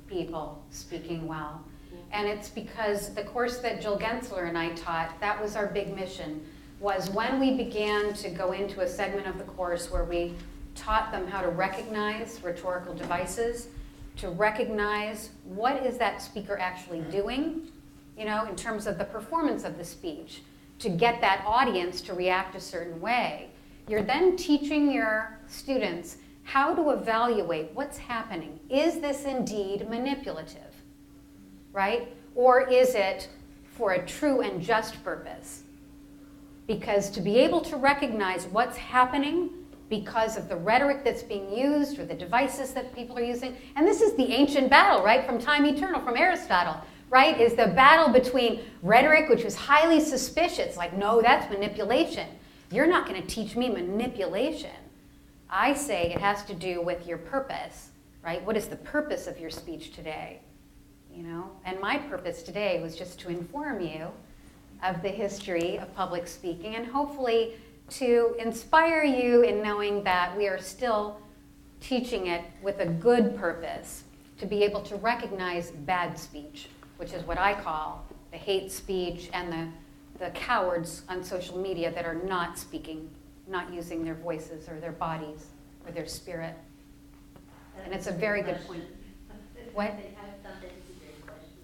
people speaking well. And it's because the course that Jill Gensler and I taught, that was our big mission, was when we began to go into a segment of the course where we taught them how to recognize rhetorical devices, to recognize what is that speaker actually doing, you know, in terms of the performance of the speech, to get that audience to react a certain way. You're then teaching your students how to evaluate what's happening. Is this indeed manipulative, right? Or is it for a true and just purpose? Because to be able to recognize what's happening because of the rhetoric that's being used or the devices that people are using, and this is the ancient battle, right, from time eternal, from Aristotle, right, is the battle between rhetoric, which was highly suspicious, like, no, that's manipulation. You're not going to teach me manipulation. I say it has to do with your purpose, right? What is the purpose of your speech today? You know, and my purpose today was just to inform you of the history of public speaking and hopefully to inspire you in knowing that we are still teaching it with a good purpose, to be able to recognize bad speech, which is what I call the hate speech and the cowards on social media that are not speaking, not using their voices or their bodies or their spirit. And it's a very good point. What?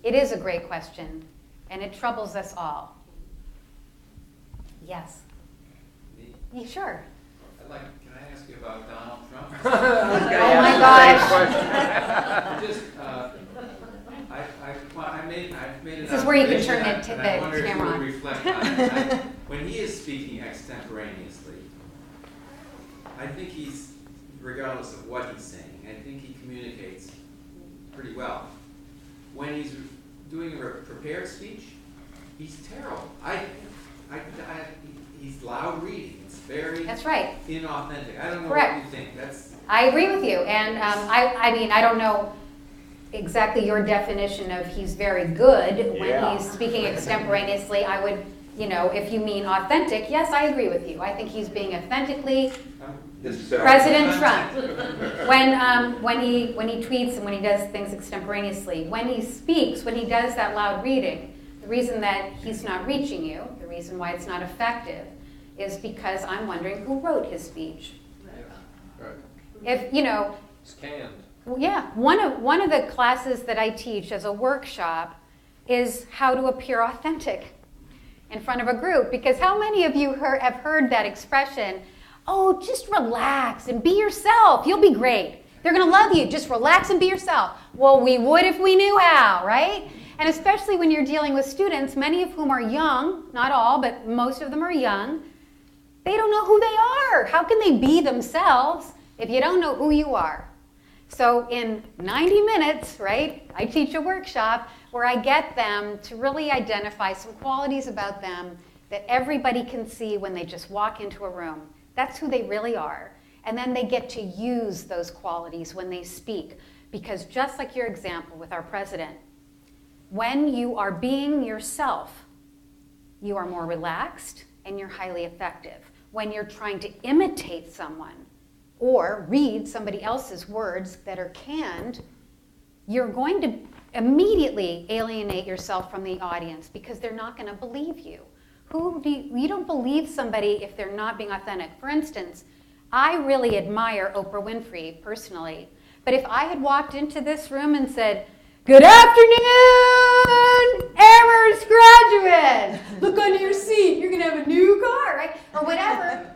It is a great question, and it troubles us all. Yes. Me? Yeah, sure. Can I ask you about Donald Trump? Oh my gosh. Just, I've made an This is where you can turn observation, the and I wonder if you camera would on. reflect on it. When he is speaking extemporaneously, I think he's, regardless of what he's saying, I think he communicates pretty well. When he's doing a prepared speech, he's terrible. He's loud reading. It's very That's right. inauthentic. I don't know Correct. what you think. I agree with you, and I mean, I don't know exactly your definition of he's very good when Yeah. he's speaking extemporaneously. I would, you know, if you mean authentic, yes, I agree with you. I think he's being authentically President Trump. When he tweets and when he does things extemporaneously, when he speaks, when he does that loud reading, the reason that he's not reaching you, the reason why it's not effective, is because I'm wondering who wrote his speech. Right. If you know. Scanned. Yeah, one of the classes that I teach as a workshop is how to appear authentic in front of a group. Because how many of you have heard that expression, oh, just relax and be yourself, you'll be great. They're going to love you, just relax and be yourself. Well, we would if we knew how, right? And especially when you're dealing with students, many of whom are young, not all, but most of them are young, they don't know who they are. How can they be themselves if you don't know who you are? So in 90 minutes, right, I teach a workshop where I get them to really identify some qualities about them that everybody can see when they just walk into a room. That's who they really are. And then they get to use those qualities when they speak. Because just like your example with our president, when you are being yourself, you are more relaxed and you're highly effective. When you're trying to imitate someone, or read somebody else's words that are canned, you're going to immediately alienate yourself from the audience because they're not going to believe you. You don't believe somebody if they're not being authentic. For instance, I really admire Oprah Winfrey personally, but if I had walked into this room and said, "Good afternoon, Amherst graduates. Look under your seat. You're going to have a new car," right? Or whatever.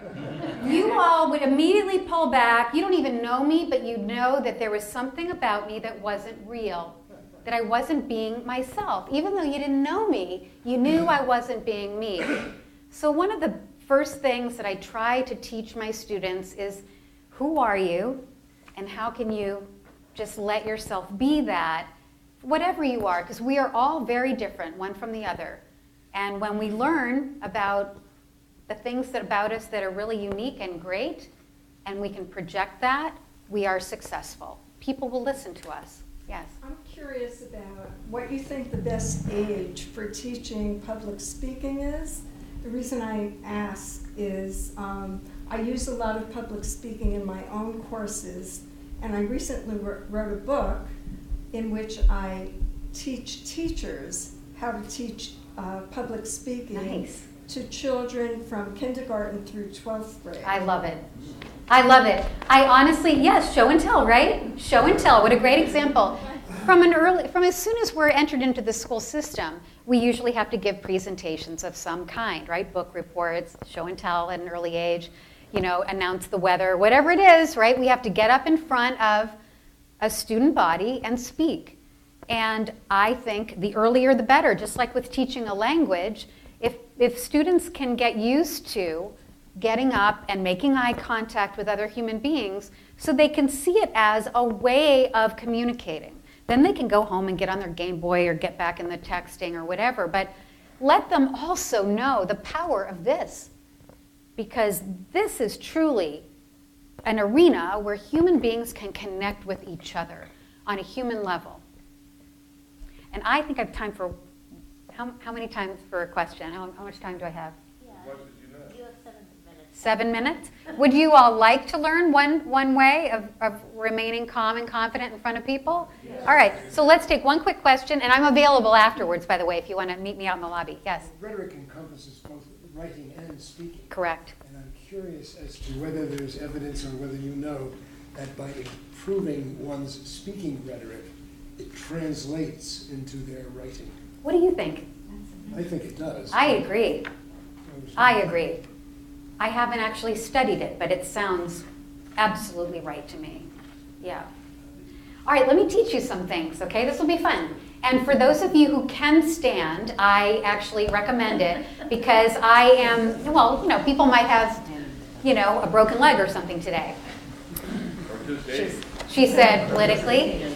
You all would immediately pull back. You don't even know me, but you know that there was something about me that wasn't real, that I wasn't being myself. Even though you didn't know me, you knew I wasn't being me. So one of the first things that I try to teach my students is, who are you, and how can you just let yourself be that whatever you are, because we are all very different, one from the other. And when we learn about the things about us that are really unique and great, and we can project that, we are successful. People will listen to us. Yes? I'm curious about what you think the best age for teaching public speaking is. The reason I ask is I use a lot of public speaking in my own courses, and I recently wrote a book in which I teach teachers how to teach public speaking to children from kindergarten through 12th grade. I love it. I love it. I honestly, yes, show and tell, right? Show and tell. What a great example. From as soon as we're entered into the school system, we usually have to give presentations of some kind, right? Book reports, show and tell at an early age, announce the weather, whatever it is, right? We have to get up in front of a student body and speak. And I think the earlier the better, just like with teaching a language. If students can get used to getting up and making eye contact with other human beings so they can see it as a way of communicating, then they can go home and get on their Game Boy or get back in the texting or whatever. But let them also know the power of this, because this is truly an arena where human beings can connect with each other on a human level. And I think I have time for, how many times for a question? How much time do I have? What did you know? You have 7 minutes. 7 minutes? Would you all like to learn one way of remaining calm and confident in front of people? Yes. All right, so let's take one quick question, and I'm available afterwards, by the way, if you want to meet me out in the lobby. Yes? Rhetoric encompasses both writing and speaking. Correct. And I'm curious as to whether there's evidence or whether you know that by improving one's speaking rhetoric, it translates into their writing. What do you think? I think it does. I agree. I agree. I haven't actually studied it, but it sounds absolutely right to me. Yeah. All right, let me teach you some things, okay? This will be fun. And for those of you who can stand, I actually recommend it because I am, people might have, a broken leg or something today. She said politically.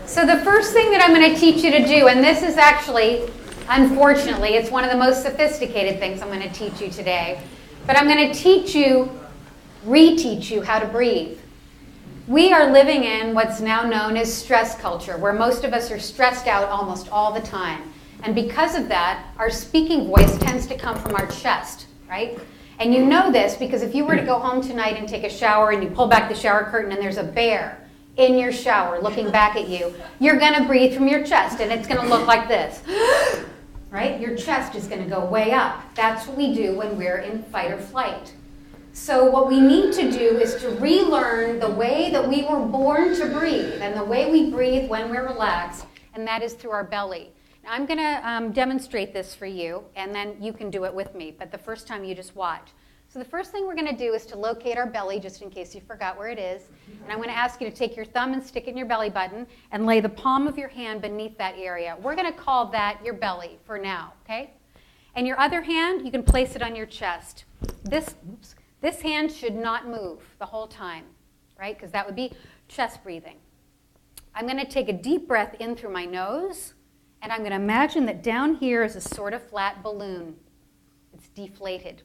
So the first thing that I'm going to teach you to do, and this is actually, unfortunately, it's one of the most sophisticated things I'm going to teach you today, but I'm going to reteach you how to breathe. We are living in what's now known as stress culture, where most of us are stressed out almost all the time. And because of that, our speaking voice tends to come from our chest, right? And you know this because if you were to go home tonight and take a shower and you pull back the shower curtain and there's a bear in your shower looking back at you, you're going to breathe from your chest and it's going to look like this, right? Your chest is going to go way up. That's what we do when we're in fight or flight. So what we need to do is to relearn the way that we were born to breathe and the way we breathe when we're relaxed, and that is through our belly. Now, I'm going to demonstrate this for you, and then you can do it with me, but the first time you just watch. So the first thing we're going to do is to locate our belly, just in case you forgot where it is. And I'm going to ask you to take your thumb and stick it in your belly button and lay the palm of your hand beneath that area. We're going to call that your belly for now, okay? And your other hand, you can place it on your chest. This hand should not move the whole time, right? Because that would be chest breathing. I'm going to take a deep breath in through my nose, and I'm going to imagine that down here is a sort of flat balloon. It's deflated.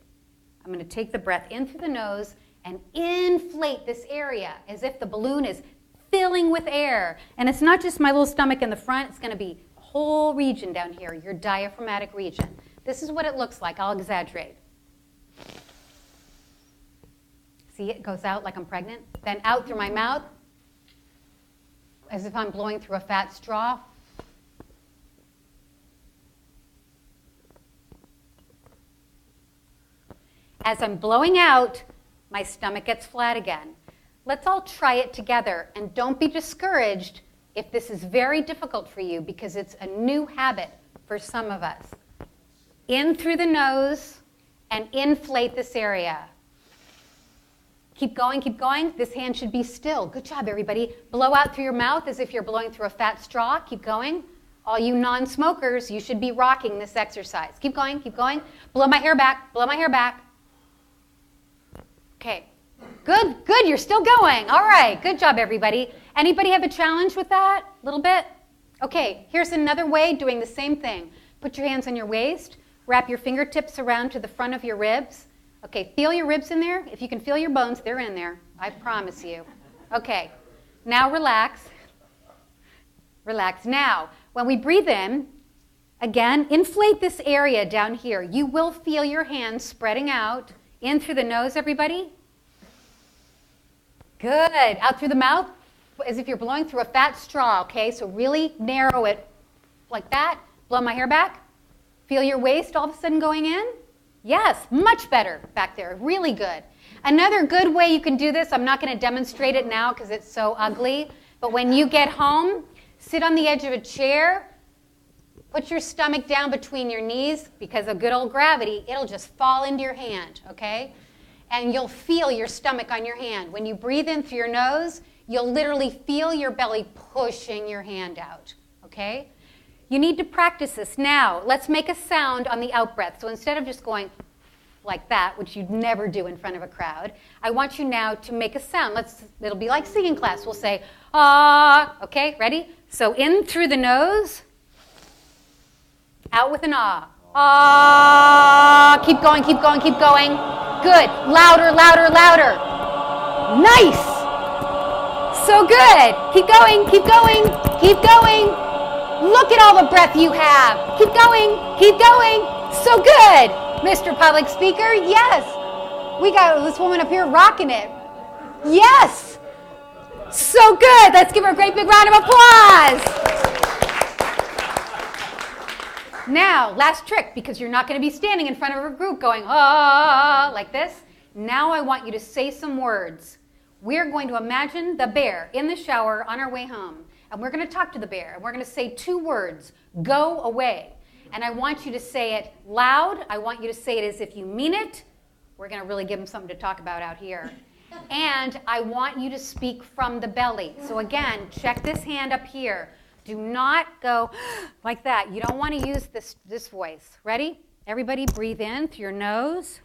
I'm going to take the breath in through the nose and inflate this area as if the balloon is filling with air. And it's not just my little stomach in the front. It's going to be a whole region down here, your diaphragmatic region. This is what it looks like. I'll exaggerate. See, it goes out like I'm pregnant. Then out through my mouth as if I'm blowing through a fat straw. As I'm blowing out, my stomach gets flat again. Let's all try it together, and don't be discouraged if this is very difficult for you because it's a new habit for some of us. In through the nose and inflate this area. Keep going, keep going. This hand should be still. Good job, everybody. Blow out through your mouth as if you're blowing through a fat straw. Keep going. All you non-smokers, you should be rocking this exercise. Keep going, keep going. Blow my hair back, blow my hair back. Okay, good, you're still going. All right, good job, everybody. Anybody have a challenge with that? A little bit? Okay, here's another way doing the same thing. Put your hands on your waist. Wrap your fingertips around to the front of your ribs. Okay, feel your ribs in there. If you can feel your bones, they're in there. I promise you. Okay, now relax. Relax. Now, when we breathe in, again, inflate this area down here. You will feel your hands spreading out. In through the nose, everybody. Good. Out through the mouth, as if you're blowing through a fat straw, okay? So really narrow it like that. Blow my hair back. Feel your waist all of a sudden going in? Yes, much better back there. Really good. Another good way you can do this, I'm not going to demonstrate it now because it's so ugly, but when you get home, sit on the edge of a chair, put your stomach down between your knees. Because of good old gravity, it'll just fall into your hand, okay? And you'll feel your stomach on your hand. When you breathe in through your nose, you'll literally feel your belly pushing your hand out, okay? You need to practice this. Now, let's make a sound on the out-breath. So instead of just going like that, which you'd never do in front of a crowd, I want you now to make a sound. It'll be like singing class. We'll say, ah, okay, ready? So in through the nose, out with an ah. Ah, keep going, keep going, keep going. Good, louder, louder, louder. Nice. So good. Keep going, keep going, keep going. Look at all the breath you have. Keep going, keep going. So good, Mr. Public Speaker. Yes. We got this woman up here rocking it. Yes. So good. Let's give her a great big round of applause. Now, last trick, because you're not going to be standing in front of a group going, ah, like this. Now I want you to say some words. We're going to imagine the bear in the shower on our way home. And we're going to talk to the bear. And we're going to say 2 words, go away. And I want you to say it loud. I want you to say it as if you mean it. We're going to really give him something to talk about out here. And I want you to speak from the belly. So again, check this hand up here. Do not go like that. You don't want to use this voice. Ready? Everybody breathe in through your nose.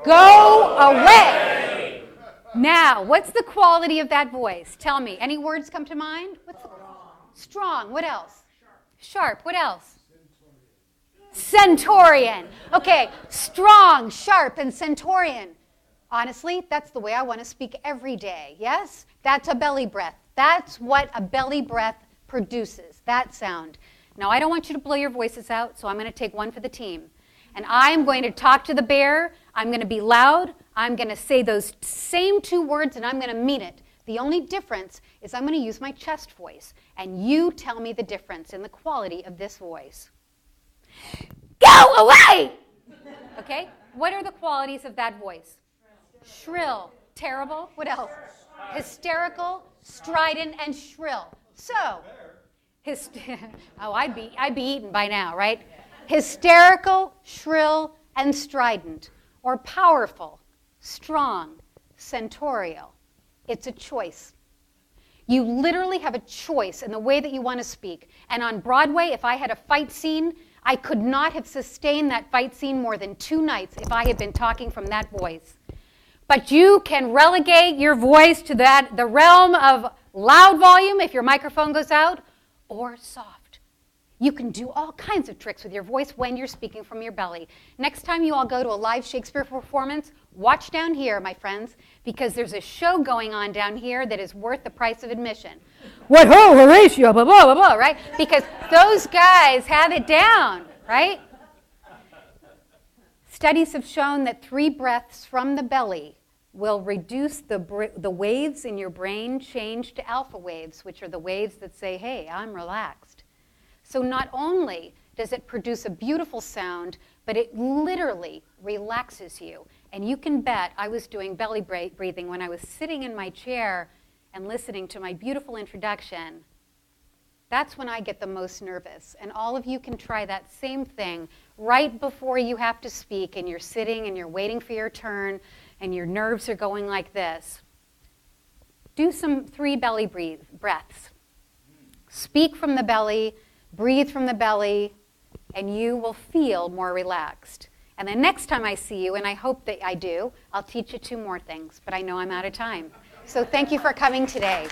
Go away. Now, what's the quality of that voice? Tell me. Any words come to mind? Strong. What else? Sharp. What else? Centaurian. Okay, strong, sharp, and centaurian. Honestly, that's the way I want to speak every day. Yes? That's a belly breath. That's what a belly breath produces, that sound. Now, I don't want you to blow your voices out, so I'm going to take one for the team. And I'm going to talk to the bear. I'm going to be loud. I'm going to say those same 2 words, and I'm going to mean it. The only difference is I'm going to use my chest voice, and you tell me the difference in the quality of this voice. Go away! Okay? What are the qualities of that voice? Shrill. Terrible. What else? Hysterical, strident, and shrill. So, I'd be eaten by now, right? Hysterical, shrill, and strident, or powerful, strong, centaurial. It's a choice. You literally have a choice in the way that you want to speak. And on Broadway, if I had a fight scene, I could not have sustained that fight scene more than 2 nights if I had been talking from that voice. But you can relegate your voice to the realm of loud volume if your microphone goes out, or soft. You can do all kinds of tricks with your voice when you're speaking from your belly. Next time you all go to a live Shakespeare performance, watch down here, my friends, because there's a show going on down here that is worth the price of admission. What ho, Horatio, blah, blah, blah, blah, right? Because those guys have it down, right? Studies have shown that 3 breaths from the belly will reduce the waves in your brain change to alpha waves, which are the waves that say, hey, I'm relaxed. So not only does it produce a beautiful sound, but it literally relaxes you. And you can bet I was doing belly breathing when I was sitting in my chair and listening to my beautiful introduction. That's when I get the most nervous. And all of you can try that same thing right before you have to speak and you're sitting and you're waiting for your turn and your nerves are going like this. Do some 3 belly breaths. Speak from the belly, breathe from the belly, and you will feel more relaxed. And the next time I see you, and I hope that I do, I'll teach you 2 more things, but I know I'm out of time. So thank you for coming today.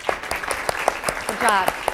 Good job.